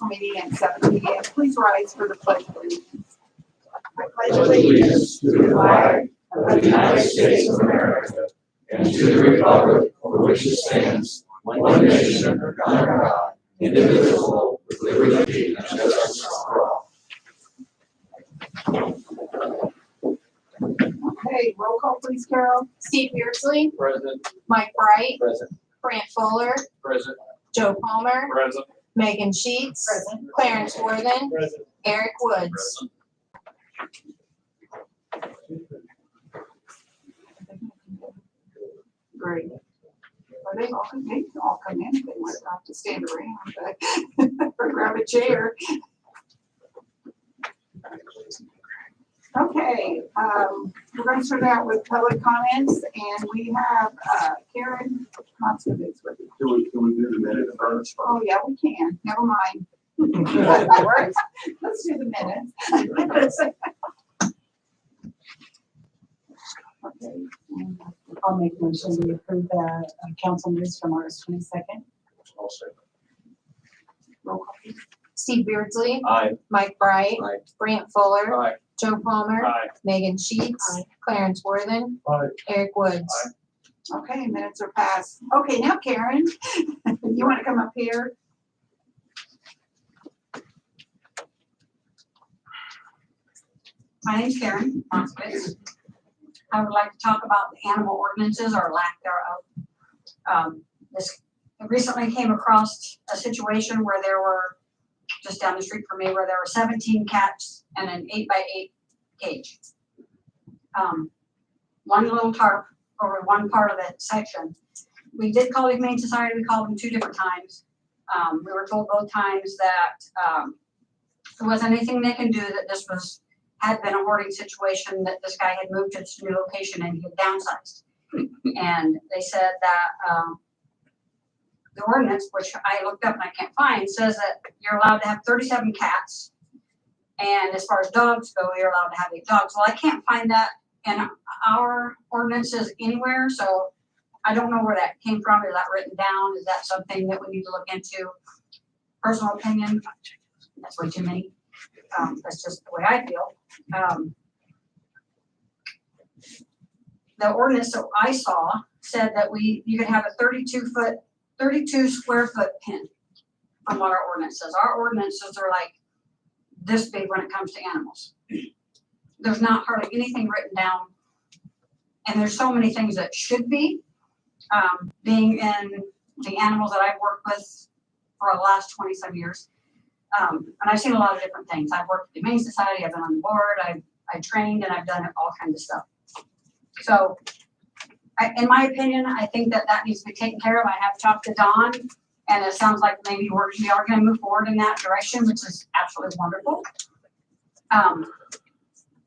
Meeting at 7 p.m. Please rise for the pledge of allegiance. I pledge allegiance to the flag of the United States of America and to the republic for which it stands, one nation under God, indivisible, with liberty and justice for all. Okay, roll call please, Carol. Steve Beardsley, Present. Mike Bright, Present. Brant Fuller, Present. Joe Palmer, Present. Megan Sheets, Present. Clarence Worthen, Present. Eric Woods. Great. Well, they all can come in if they want to have to stand around, but or grab a chair. Okay, we're going to start out with public comments, and we have Karen Constance with us. Can we do the minute first? Oh, yeah, we can. Never mind. Let's do the minutes. Okay. I'll make a motion to approve the council minutes from August 22nd. I'll second. Roll call, please. Steve Beardsley, Aye. Mike Bright, Aye. Brant Fuller, Aye. Joe Palmer, Aye. Megan Sheets, Clarence Worthen, Aye. Eric Woods. Okay, minutes are passed. Okay, now Karen, you want to come up here? My name's Karen Moskowitz. I would like to talk about the animal ordinances or lack thereof. This I recently came across a situation where there were, just down the street from me, where there were 17 cats in an 8x8 cage. One little tarp over one part of that section. We did call the Humane Society, we called them 2 different times. We were told both times that there wasn't anything they can do, that this had been a hoarding situation, that this guy had moved to this new location and he had downsized. And they said that the ordinance, which I looked up and I can't find, says that you're allowed to have 37 cats. And as far as dogs go, you're allowed to have 8 dogs. Well, I can't find that in our ordinances anywhere, so I don't know where that came from. Is that written down? Is that something that we need to look into? Personal opinion, that's way too many. That's just the way I feel. The ordinance that I saw said that you could have a 32 square foot pen from what our ordinance says. Our ordinances are like this big when it comes to animals. There's not hardly anything written down, and there's so many things that should be. Being in the animals that I've worked with for the last 20-some years, and I've seen a lot of different things. I've worked at the Humane Society, I've been on the board, I trained, and I've done all kinds of stuff. So, in my opinion, I think that needs to be taken care of. I have talked to Don, and it sounds like maybe we are going to move forward in that direction, which is absolutely wonderful.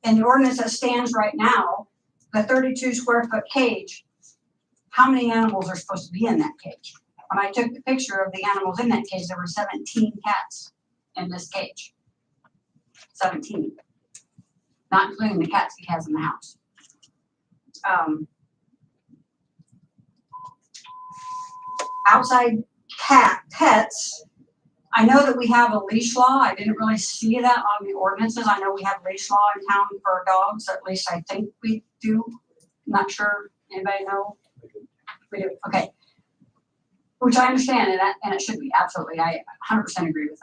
In the ordinance that stands right now, the 32 square foot cage, how many animals are supposed to be in that cage? When I took the picture of the animals in that cage, there were 17 cats in this cage. 17. Not including the cats he has in the house. Outside pets, I know that we have a leash law. I didn't really see that on the ordinances. I know we have leash law in town for dogs, at least I think we do. I'm not sure. Anybody know? We do. Okay. Which I understand, and it should be, absolutely. I 100% agree with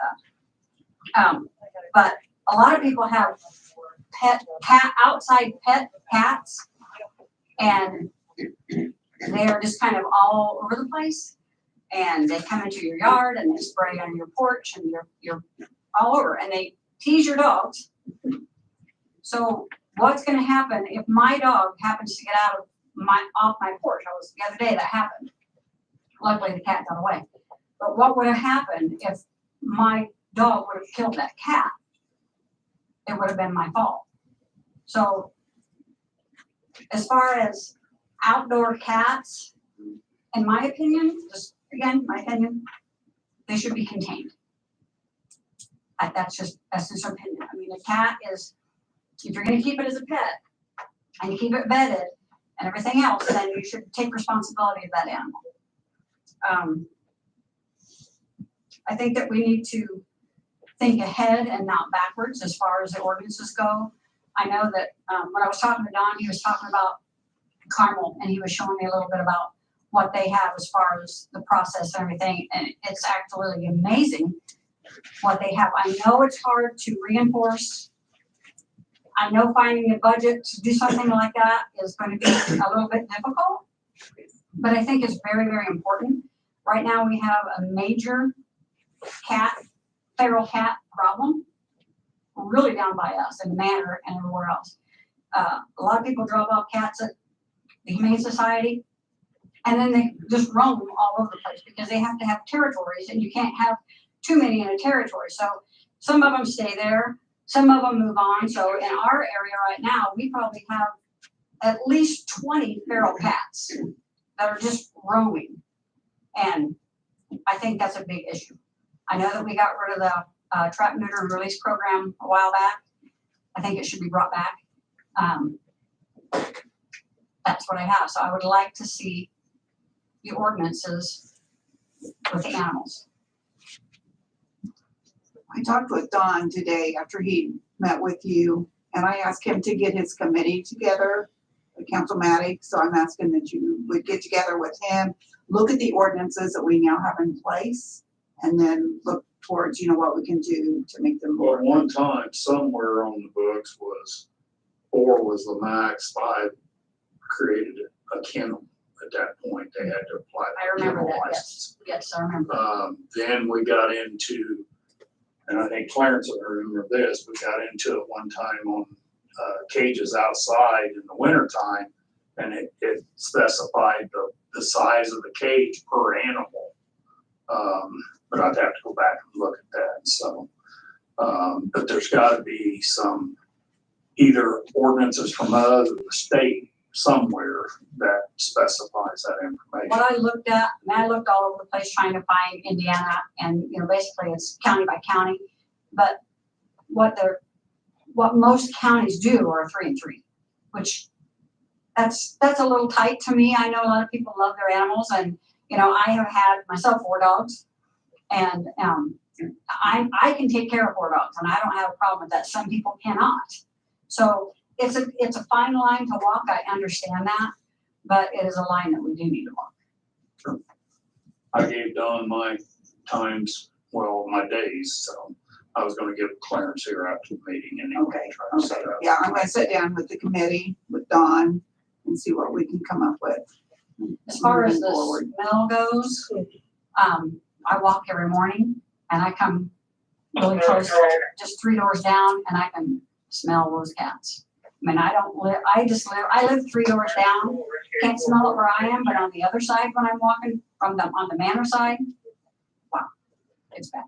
that. But a lot of people have outside pet cats, and they're just kind of all over the place. And they come into your yard and they spray on your porch, and you're all over, and they tease your dogs. So what's going to happen if my dog happens to get off my porch? The other day that happened. Luckily the cat got away. But what would have happened if my dog would have killed that cat? It would have been my fault. So as far as outdoor cats, in my opinion, just again, my opinion, they should be contained. That's just opinion. I mean, a cat is, if you're going to keep it as a pet and you keep it bedded and everything else, then you should take responsibility of that animal. I think that we need to think ahead and not backwards as far as the ordinances go. I know that, when I was talking to Don, he was talking about Carmel, and he was showing me a little bit about what they have as far as the process and everything, and it's actually amazing what they have. I know it's hard to reinforce. I know finding a budget to do something like that is going to be a little bit difficult, but I think it's very, very important. Right now, we have a major feral cat problem, really down by us in Manor and everywhere else. A lot of people drop off cats at the Humane Society, and then they just roam all over the place because they have to have territories, and you can't have too many in a territory. So some of them stay there, some of them move on. So in our area right now, we probably have at least 20 feral cats that are just roaming. And I think that's a big issue. I know that we got rid of the trap, neuter, and release program a while back. I think it should be brought back. That's what I have. So I would like to see the ordinances with the animals. I talked with Don today after he met with you, and I asked him to get his committee together, the Councilmatic. So I'm asking that you would get together with him, look at the ordinances that we now have in place, and then look towards, what we can do to make them Well, more. at one time, somewhere on the books was 4 was the max, 5 created a kennel. At that point, they had to apply I for a remember kennel that, license. Yes, I remember. Then we got into, and I think Clarence will remember this, we got into it one time on cages outside in the wintertime, and it specified the size of the cage per animal. But I'd have to go back and look at that. So, but there's got to be some either ordinances from us or the state somewhere that specifies that information. What I looked at, I looked all over the place trying to find Indiana, and basically it's county by county. But what most counties do are 3 and 3, which that's a little tight to me. I know a lot of people love their animals, and I have had myself 4 dogs, and I can take care of 4 dogs, and I don't have a problem with that. Some people cannot. So it's a fine line to walk. I understand that, but it is a line that we do need to walk. I gave Don my times, my days, so I was gonna give Clarence here after the meeting and Okay, try to set up. Yeah, I'm gonna sit down with the committee, with Don, and see what we can come up with. As far as Moving the forward. smell goes, I walk every morning, and I come really close, just 3 doors down, and I can smell those cats. I mean, I live 3 doors down, can't smell it where I am, but on the other side, when I'm walking on the Manor side, wow, it's bad.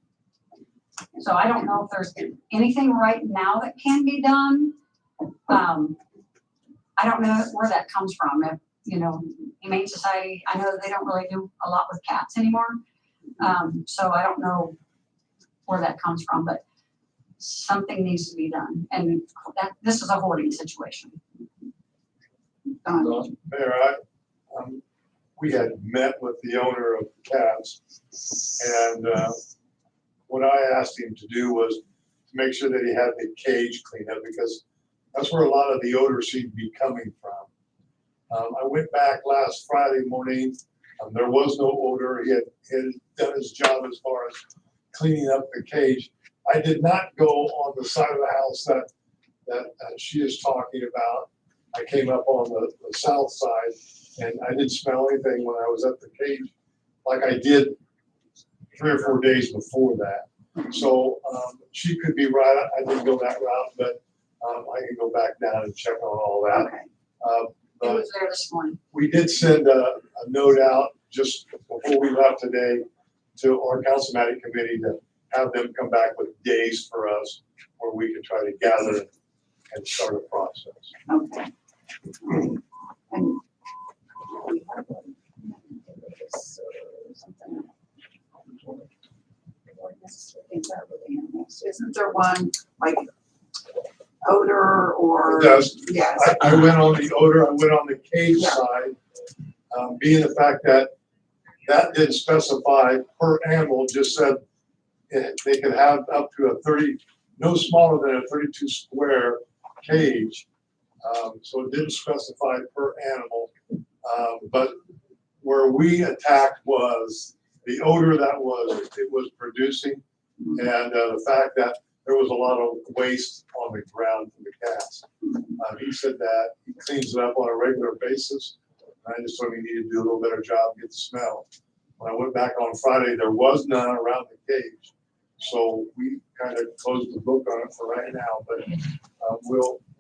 So I don't know if there's anything right now that can be done. I don't know where that comes from. If, Humane Society, I know that they don't really do a lot with cats anymore. So I don't know where that comes from, but something needs to be done. And this is a hoarding situation. Don, Mayor, we had met with the owner of the cats, and what I asked him to do was to make sure that he had the cage cleaned up, because that's where a lot of the odor seemed to be coming from. I went back last Friday morning. There was no odor. He had done his job as far as cleaning up the cage. I did not go on the side of the house that she is talking about. I came up on the south side, and I didn't smell anything when I was at the cage like I did 3 or 4 days before that. So she could be right. I didn't go that route, but I can go back down and check on all that. okay, It But was there this morning. we did send a note out just before we left today to our councilmatic committee to have them come back with days for us where we can try to gather and start a process. okay. And we have isn't there one like odor or? Yes. Yes. I went on the odor, I went on the cage Yeah. side, being the fact that didn't specify per animal, just said they could have up to a 30, no smaller than a 32 square cage. So it didn't specify per animal. But where we attacked was the odor that it was producing, and the fact that there was a lot of waste on the ground from the cats. He said that he cleans it up on a regular basis. And I just thought he needed to do a little better job, get the smell. When I went back on Friday, there was none around the cage. So we kind of closed the book on it for right now, but I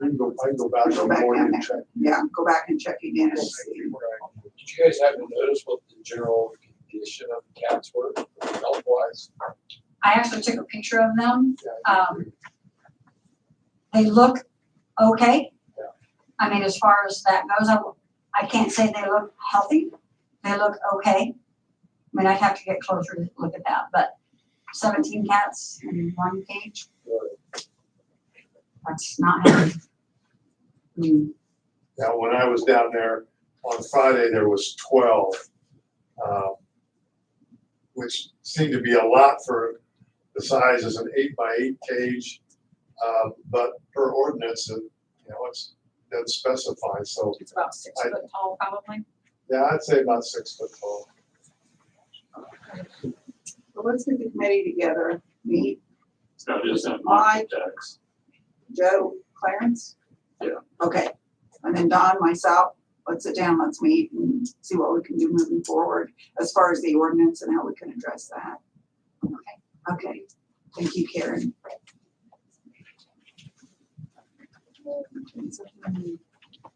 can go back in the morning and check. Yeah, go back and check again and see. Did you guys happen to notice what the general condition of the cats were, health wise? I actually took a picture of them. They look okay. Yeah. I mean, as far as that goes, I can't say they look healthy. They look okay. I mean, I'd have to get closer to look at that, but 17 cats in one cage, that's not healthy. Now, when I was down there on Friday, there was 12, which seemed to be a lot for the size as an 8x8 cage. But per ordinance, it's doesn't specify. So It's about 6 foot tall, probably. yeah, I'd say about 6 foot tall. So let's get the committee together, me, So just send Mike. my text. Joe, Clarence? Yeah. Okay, and then Don, myself, let's sit down, let's meet and see what we can do moving forward as far as the ordinance and how we can address that. Okay, thank you, Karen.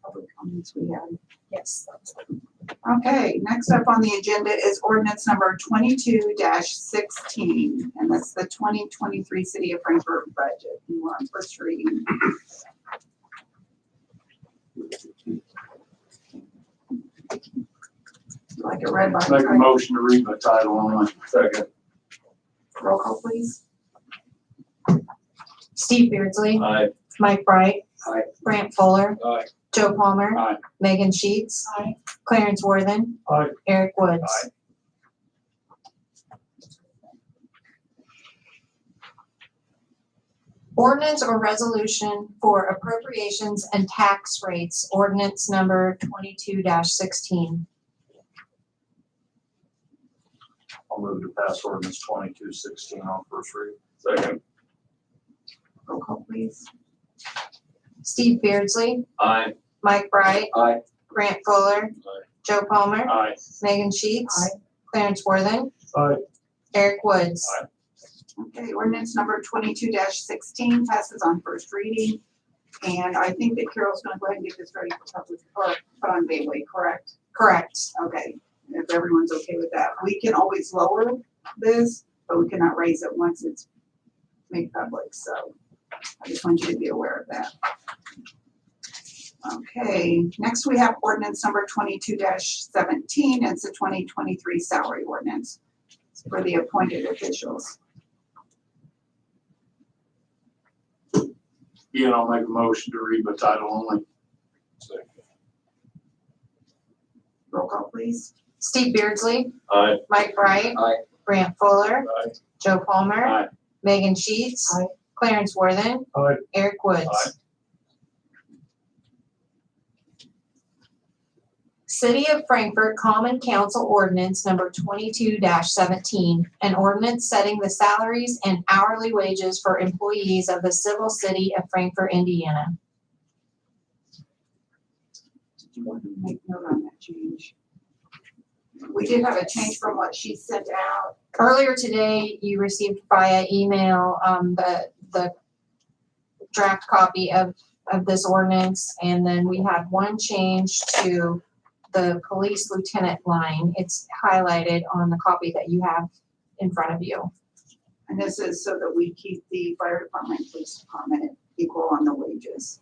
Public comments we had. Yes. Okay, next up on the agenda is ordinance number 22-16, and that's the 2023 City of Frankfurt budget. And we're on first reading. Like it read by Make a title. motion to read by title only. Second. Roll call, please. Steve Beardsley. Aye. Mike Bright. Aye. Brant Fuller. Aye. Joe Palmer. Aye. Megan Sheets. Aye. Clarence Worthen. Aye. Eric Woods. Aye. Ordinance or resolution for appropriations and tax rates, ordinance number 22-16. I'll move to pass ordinance 22-16 on first read. Second. Roll call, please. Steve Beardsley. Aye. Mike Bright. Aye. Brant Fuller. Aye. Joe Palmer. Aye. Megan Sheets. Aye. Clarence Worthen. Aye. Eric Woods. Aye. Okay, ordinance number 22-16 passes on first reading. And I think that Carol's gonna go ahead and get this ready for public, or put on gateway, correct? Correct. Okay, if everyone's okay with that. We can always lower this, but we cannot raise it once it's made public, so I just want you to be aware of that. Okay, next we have ordinance number 22-17. It's the 2023 salary ordinance. It's for the appointed officials. Yeah, I'll make a motion to read by title only. Second. Roll call, please. Steve Beardsley. Aye. Mike Bright. Aye. Brant Fuller. Aye. Joe Palmer. Aye. Megan Sheets. Aye. Clarence Worthen. Aye. Eric Woods. Aye. City of Frankfurt Common Council Ordinance number 22-17, an ordinance setting the salaries and hourly wages for employees of the civil city of Frankfurt, Indiana. Did you want to make note on that change? We did have a change from what she sent out. Earlier today, you received via email the draft copy of this ordinance, and then we had one change to the police lieutenant line. It's highlighted on the copy that you have in front of you. And this is so that we keep the fire department, police department equal on the wages.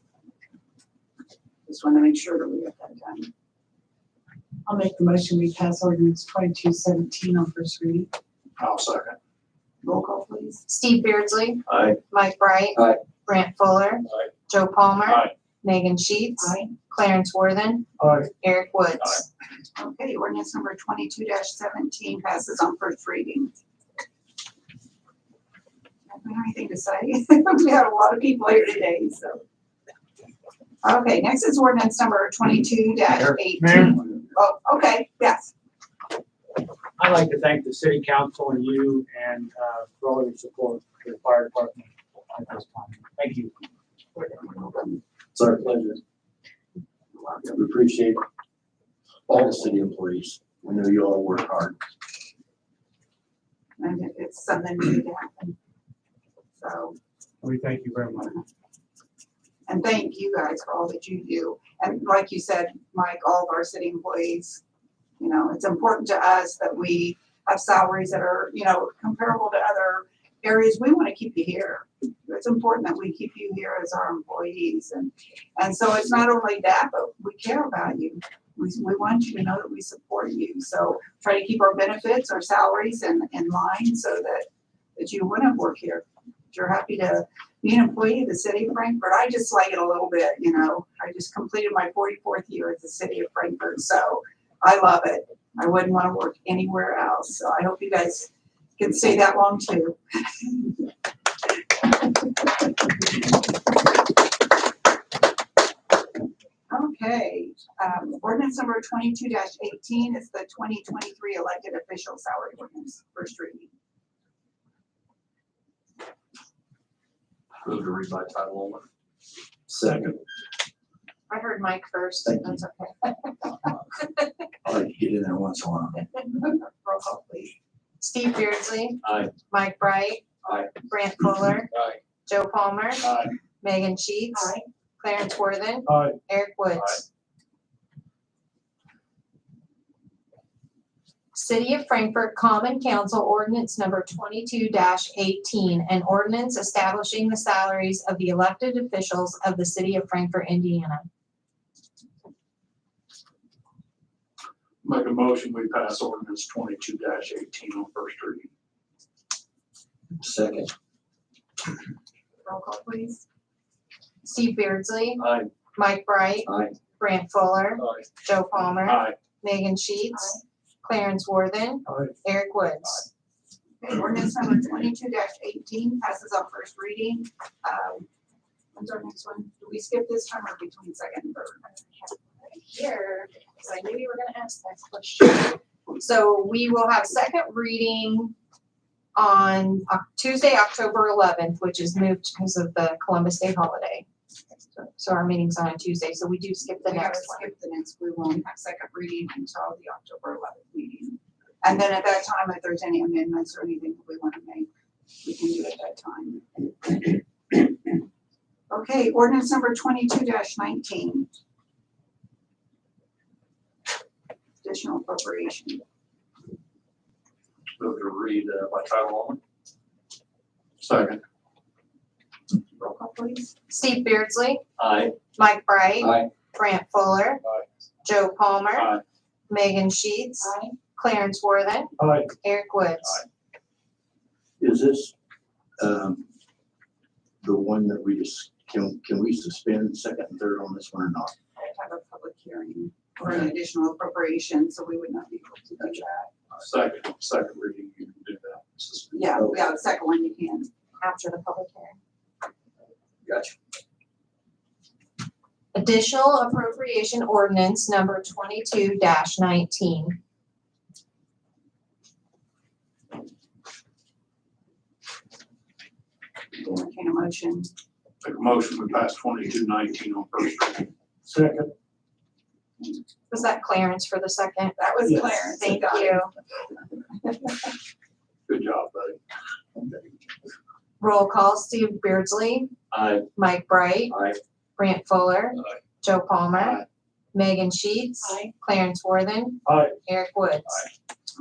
Just want to make sure that we get that done. I'll make the motion, we pass ordinance 22-17 on first reading. I'll second. Roll call, please. Steve Beardsley. Aye. Mike Bright. Aye. Brant Fuller. Aye. Joe Palmer. Aye. Megan Sheets. Aye. Clarence Worthen. Aye. Eric Woods. Okay, ordinance number 22-17 passes on first reading. don't have anything to say. We had a lot of people here today, so. Okay, next is ordinance number 22-18. Oh, okay, yes. I'd like to thank the city council and you and for all your support for the fire department at this time. Thank you. It's our pleasure. We appreciate all the city employees. We know you all work hard. And it's something that needed to happen. So, We thank you very much. and thank you guys for all that you do. And like you said, Mike, all of our city employees, you know, it's important to us that we have salaries that are, you know, comparable to other areas. We want to keep you here. It's important that we keep you here as our employees. And so it's not only that, but we care about you. We want you to know that we support you. So try to keep our benefits, our salaries in line so that you wouldn't work here. You're happy to be an employee of the city of Frankfurt. I just like it a little bit, you know. I just completed my 44th year at the city of Frankfurt, so I love it. I wouldn't want to work anywhere else. So I hope you guys can stay that long too. Okay, ordinance number 22-18 is the 2023 elected official salary ordinance, first reading. Move to read by title only. Second. I heard Mike first. Thank you. That's okay. I like to get in there once in a while. Roll call, please. Steve Beardsley. Aye. Mike Bright. Aye. Brant Fuller. Aye. Joe Palmer. Aye. Megan Sheets. Aye. Clarence Worthen. Aye. Eric Woods. City of Frankfurt Common Council Ordinance number 22-18, an ordinance establishing the salaries of the elected officials of the city of Frankfurt, Indiana. Make a motion, we pass ordinance 22-18 on first reading. Second. Roll call, please. Steve Beardsley. Aye. Mike Bright. Aye. Brant Fuller. Aye. Joe Palmer. Aye. Megan Sheets. Clarence Worthen. Aye. Eric Woods. Okay, ordinance number 22-18 passes on first reading. When's our next one? Do we skip this time or between second and third? Here, because I knew you were gonna ask that question. So we will have second reading on Tuesday, October 11th, which is moved because of the Columbus Day holiday. So our meeting's on a Tuesday, so we do skip the We gotta next one. skip the next, we won't have second reading until the October 11th meeting. And then at that time, if there's any amendments or anything that we want to make, we can do it at that time. Okay, ordinance number 22-19. Additional appropriation. Move to read by title only. Second. Roll call, please. Steve Beardsley. Aye. Mike Bright. Aye. Brant Fuller. Aye. Joe Palmer. Aye. Megan Sheets. Clarence Worthen. Aye. Eric Woods. Is this, the one that we just, can we suspend second and third on this one or not? I have a public hearing or an additional appropriation, so we would not be able to do that. Second reading, you can do that. Yeah, the second one you can. After the public hearing. Gotcha. Additional appropriation ordinance number 22-19. Entertain a motion. Make a motion, we pass 22-19 on first reading. Second. Was that Clarence for the second? That was Yes. Clarence. Thank Got it. you. Good job, buddy. Roll call, Steve Beardsley, Aye. Mike Bright. Aye. Brant Fuller. Aye. Joe Palmer. Aye. Megan Sheets. Clarence Worthen. Aye. Eric Woods.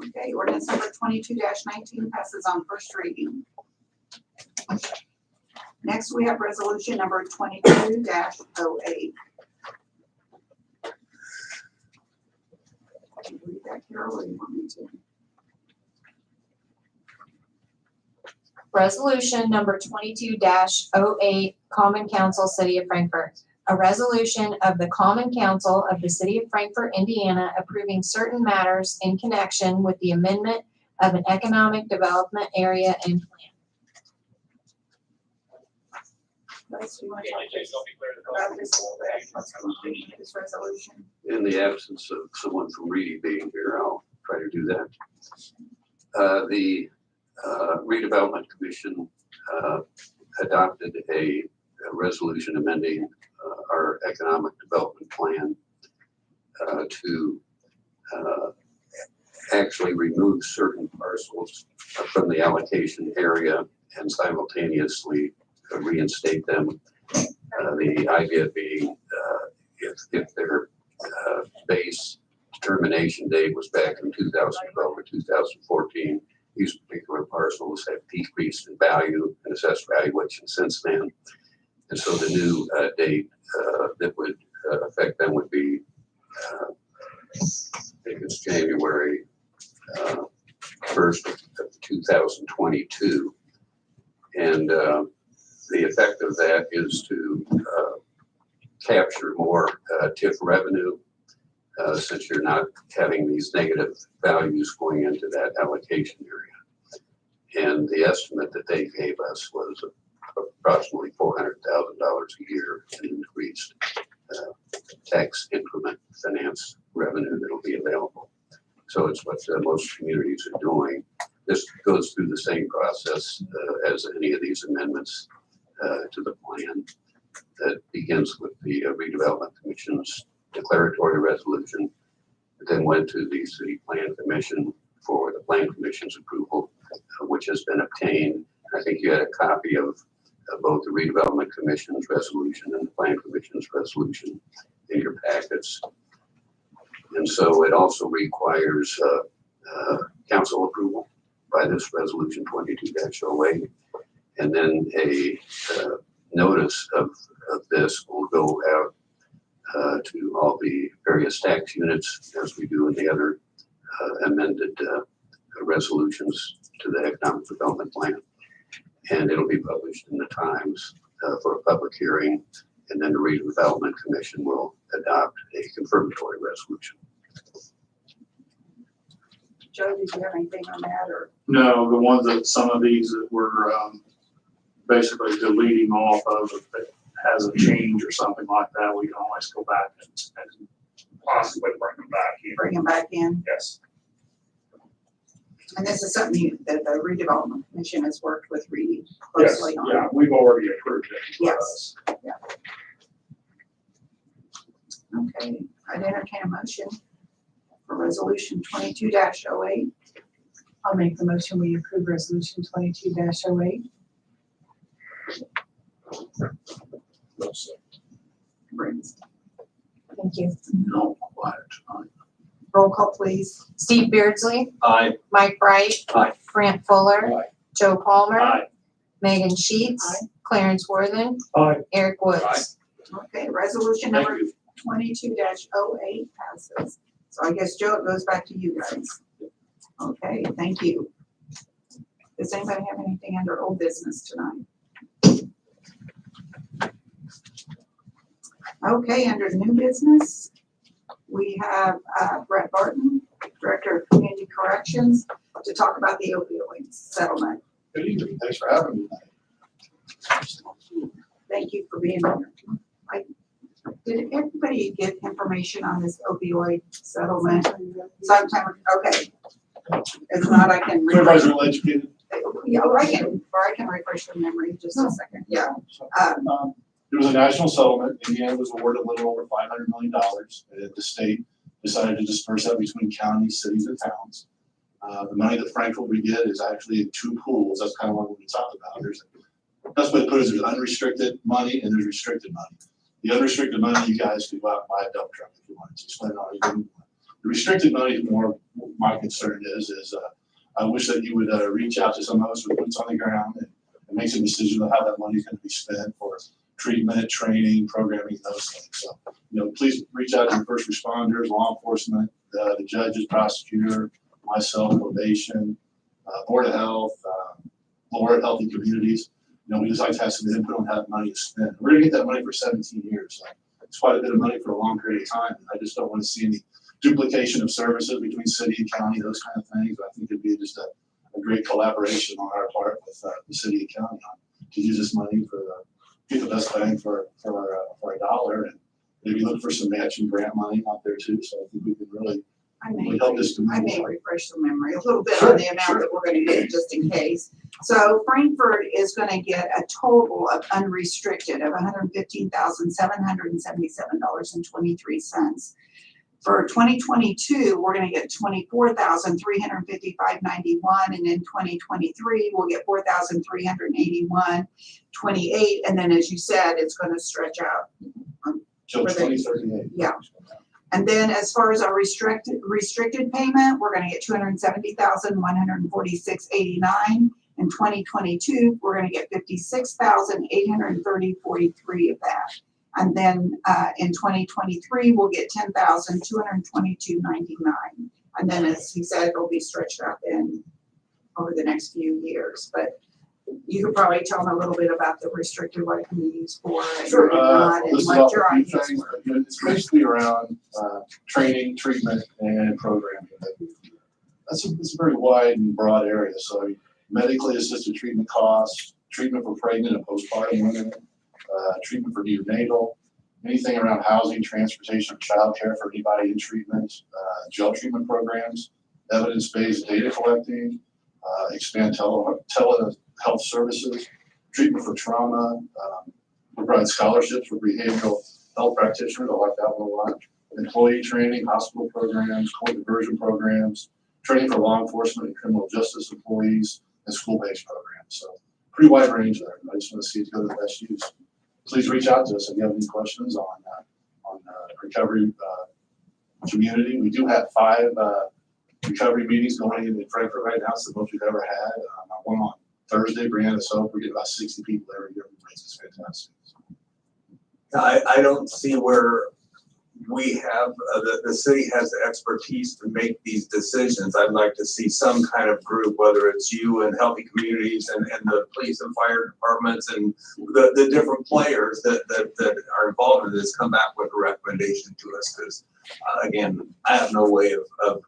Okay, ordinance number 22-19 passes on first reading. Next, we have resolution number 22-08. Read that, Carol, or you want me to? Resolution number 22-08, Common Council, City of Frankfurt. A resolution of the Common Council of the City of Frankfurt, Indiana, approving certain matters in connection with the amendment of an economic development area and plan. Travis, do you want to talk to us about this a little bit? Let's go through this resolution. In the absence of someone from Reedy being here, I'll try to do that. The redevelopment commission adopted a resolution amending our economic development plan to actually remove certain parcels from the allocation area and simultaneously reinstate them. The idea being if their base termination date was back in 2012 or 2014, these particular parcels have decreased in value and assessed valuation since then. And so the new date that would affect them would be, I think it's January 1st of 2022. And the effect of that is to capture more TIF revenue since you're not having these negative values going into that allocation area. And the estimate that they gave us was approximately $400,000 a year in increased tax increment finance revenue that will be available. So it's what most communities are doing. This goes through the same process as any of these amendments to the plan that begins with the redevelopment commission's declaratory resolution, then went to the city plan commission for the plan commission's approval, which has been obtained. I think you had a copy of both the redevelopment commission's resolution and the plan commission's resolution in your packets. And so it also requires council approval by this resolution 22-08. And then a notice of this will go out to all the various tax units as we do in the other amended resolutions to the economic development plan. And it'll be published in the Times for a public hearing, and then the redevelopment commission will adopt a confirmatory resolution. Joe, did you have anything on that or? No, the ones that, some of these that we're basically deleting off of, if it has a change or something like that, we can always go back and possibly bring them back in. Bring them back in? Yes. And this is something that the redevelopment commission has worked with Reedy Yes, closely on. yeah, we've already approved it. for Yes. us. Okay, I'd entertain a motion for resolution 22-08. I'll make the motion, we approve resolution 22-08. Brings. Thank you. No, quiet tonight. Roll call, please. Steve Beardsley, Aye. Mike Bright, Aye. Grant Fuller, Aye. Joe Palmer, Aye. Megan Sheets, Aye. Clarence Worthen, Aye. Eric Woods. Okay, resolution Thank number you. 22-08 passes. So I guess, Joe, it goes back to you guys. Okay, thank you. Does anybody have anything under old business tonight? Okay, under new business, we have Brett Barton, Director of Community Corrections, to talk about the opioid settlement. Good evening, thanks for having me. Thank you for being here. Did everybody get information on this opioid settlement sometime? Okay. If not, I can. Everybody's well educated. Yeah, or I can refresh the memory just a second, yeah. There was a national settlement. Indiana was awarded a little over $500 million. The state decided to disperse that between counties, cities, and towns. The money that Frankfurt we get is actually in two pools. That's kind of what we talked about. That's what it puts. There's unrestricted money and there's restricted money. The unrestricted money, you guys could go out and buy a dump truck if you wanted to spend it on anything. The restricted money is more my concern is I wish that you would reach out to some of us with boots on the ground and make some decisions on how that money is going to be spent for treatment, training, programming, those things. So, please reach out to your first responders, law enforcement, the judges, prosecutor, myself, probation, Board of Health, Lord Healthy Communities. We just like to have some input on how that money is spent. We're going to get that money for 17 years. So it's quite a bit of money for a long period of time. And I just don't want to see any duplication of services between city and county, those kind of things. I think it'd be just a great collaboration on our part with the city and county to use this money for the get the best bang for a dollar, and maybe look for some matching grant money out there too, so I think we could really we help this I may community. refresh the memory a little bit Sure, on the amount sure. that we're gonna get, just in case. So Frankfurt is gonna get a total of unrestricted of $115,777.23. For 2022, we're gonna get $24,355.91, and in 2023, we'll get $4,381.28, and then, as you said, it's gonna stretch out. Till For the- 2038. Yeah. And then as far as our restricted payment, we're gonna get $270,146.89. In 2022, we're gonna get $56,830.43 of that. And then, in 2023, we'll get $10,222.99. And then, as he said, it'll be stretched out then over the next few years. But you could probably tell them a little bit about the restricted, what it can be used for and Sure, not, and this is what all your a few ideas things, were. but, you know, it's basically around, training, treatment, and programming. It's a very wide and broad area, so medically assisted treatment costs, treatment for pregnant and postpartum women, treatment for neonatal, anything around housing, transportation, childcare for anybody in treatment, jail treatment programs, evidence-based data collecting, expand telehealth services, treatment for trauma, provide scholarships for behavioral health practitioners, I like that one a lot, employee training, hospital programs, court diversion programs, training for law enforcement and criminal justice employees, and school-based programs. So pretty wide range there. I just want to see it go to the best use. Please reach out to us if you have any questions on recovery community. We do have 5 recovery meetings going in Frankfurt right now. It's the most we've ever had. One on Thursday, Brianna Soap. We get about 60 people every year. It's fantastic. I don't see where we have, the city has the expertise to make these decisions. I'd like to see some kind of group, whether it's you and Healthy Communities and the police and fire departments and the different players that are involved in this, come back with a recommendation to us. Because again, I have no way of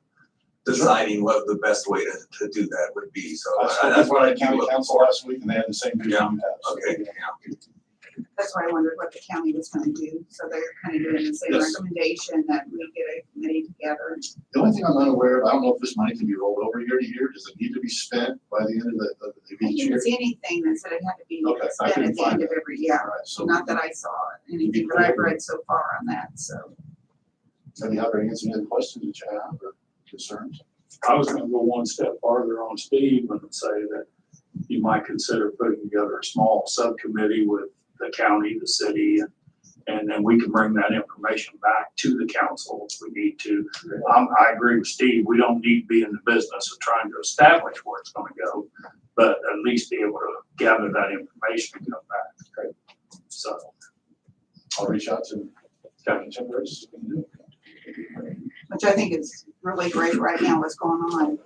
deciding what the best way to do that would be. So That's what I keep county looking council for. last week, and they had the same vision you have. So, Okay, yeah. That's why I wondered what the county was gonna do. So they're kind of doing the same Yes. recommendation that we get a committee together. The only thing I'm unaware of, I don't know if this money can be rolled over year to year. Does it need to be spent by the end of I each didn't year? see anything that said it had to be Okay, I spent couldn't at the end find of that. every year. All right, so Not that I saw anything that I've read so far on that, so. have you ever answered any other questions that you have or concerns? I was gonna go one step farther on Steve and say that you might consider putting together a small subcommittee with the county, the city, and then we can bring that information back to the council if we need to. I agree with Steve, we don't need to be in the business of trying to establish where it's gonna go, but at least be able to gather that information and come back. Great. So, I'll reach out to Captain Chambers. Which I think is really great right now, what's going on.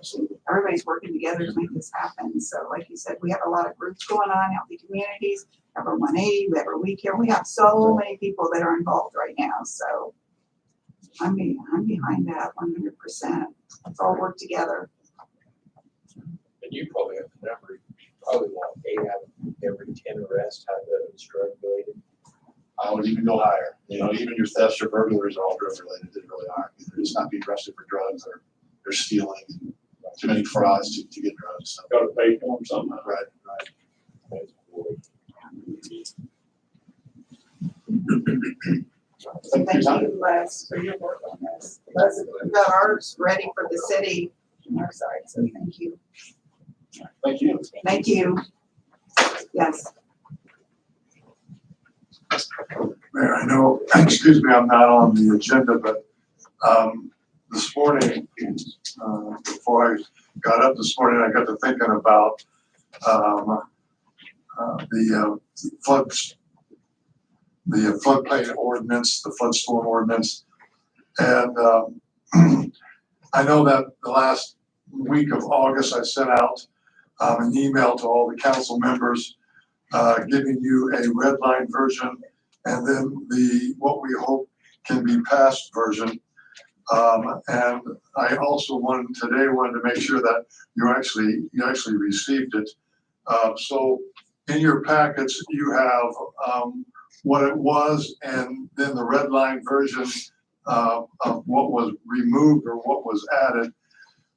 Everybody's working together to make this happen. So like you said, we have a lot of groups going on, Healthy Communities, we have our 180, we have our We Care. We have so many people that are involved right now, so I'm behind that 100%. Let's all work together. And you probably have the number, you probably want 8 out of every 10 arrests have been drug related. I would even go higher. You know, even your thefts or burglaries are all drug related. They really are. They're just not being arrested for drugs, or they're stealing. Too many frauds to get drugs. So. gotta pay for them somehow. Right. So thank you, Les, for your work on this. Les, we've got ours ready for the city on our side, so thank you. Thank you. Thank you. Yes. Mayor, I know, excuse me, I'm not on the agenda, but this morning, before I got up this morning, I got to thinking about the floodplain ordinance, the flood-storm ordinance. And I know that the last week of August, I sent out an email to all the council members giving you a red line version and then what we hope can be passed version. And I also wanted to make sure that you actually received it. So in your packets, you have, what it was and then the red line version of what was removed or what was added.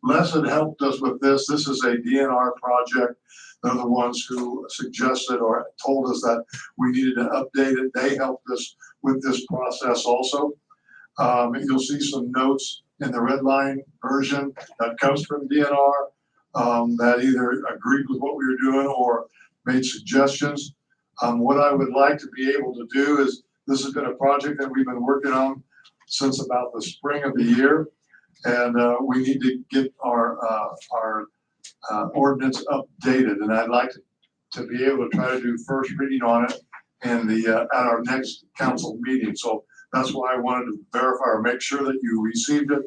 Les had helped us with this. This is a DNR project. They're the ones who suggested or told us that we needed to update it. They helped us with this process also. You'll see some notes in the red line version that comes from DNR that either agreed with what we were doing or made suggestions. What I would like to be able to do is, this has been a project that we've been working on since about the spring of the year. And we need to get our ordinance updated. And I'd like to be able to try to do first reading on it in at our next council meeting. So that's why I wanted to verify or make sure that you received it,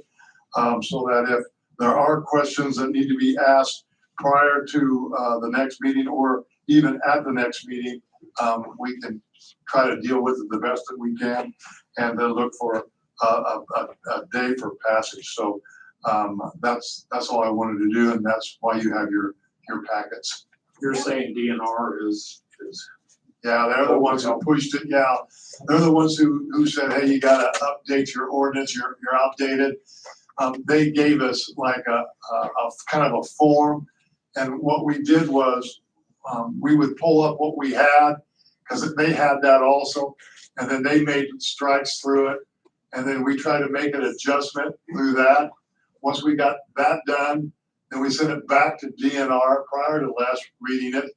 so that if there are questions that need to be asked prior to the next meeting or even at the next meeting, we can try to deal with it the best that we can and then look for a day for passage. So that's all I wanted to do, and that's why you have your packets. You're saying DNR is, Yeah, they're the ones who pushed it. Yeah, they're the ones who said, hey, you gotta update your ordinance, you're outdated. They gave us like a kind of a form, and what we did was we would pull up what we had, because they had that also, and then they made strikes through it, and then we tried to make an adjustment through that. Once we got that done, then we sent it back to DNR prior to Les reading it.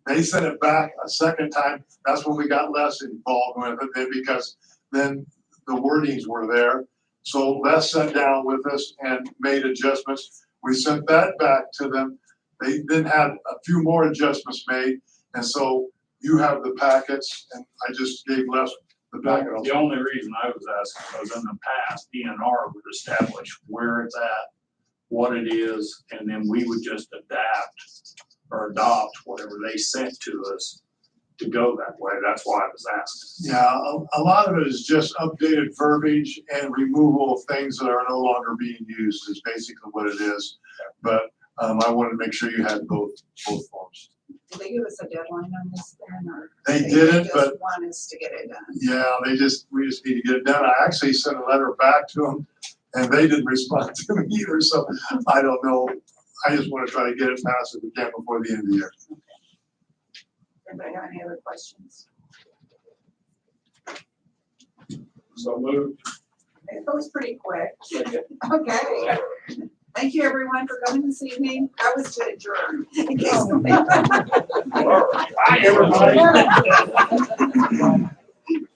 They sent it back a second time. That's when we got Les involved with it, then, because then the wordings were there. So Les sat down with us and made adjustments. We sent that back to them. They then had a few more adjustments made, and so you have the packets, and I just gave Les the packet. the only reason I was asking was in the past, DNR would establish where it's at, what it is, and then we would just adapt or adopt whatever they sent to us to go that way. That's why I was asking. Yeah, a lot of it is just updated verbiage and removal of things that are no longer being used is basically what it is. But I wanted to make sure you had both forms. Did they give us a deadline on this then, or? They didn't, just but want us to get it done? yeah, we just need to get it done. I actually sent a letter back to them and they didn't respond to me either, so I don't know. I just want to try to get it passed if we can before the end of the year. Anybody have any other questions? So moved. It goes pretty quick. Okay. Thank you, everyone, for coming this evening. I was to adjourn. In case- Hi, everybody.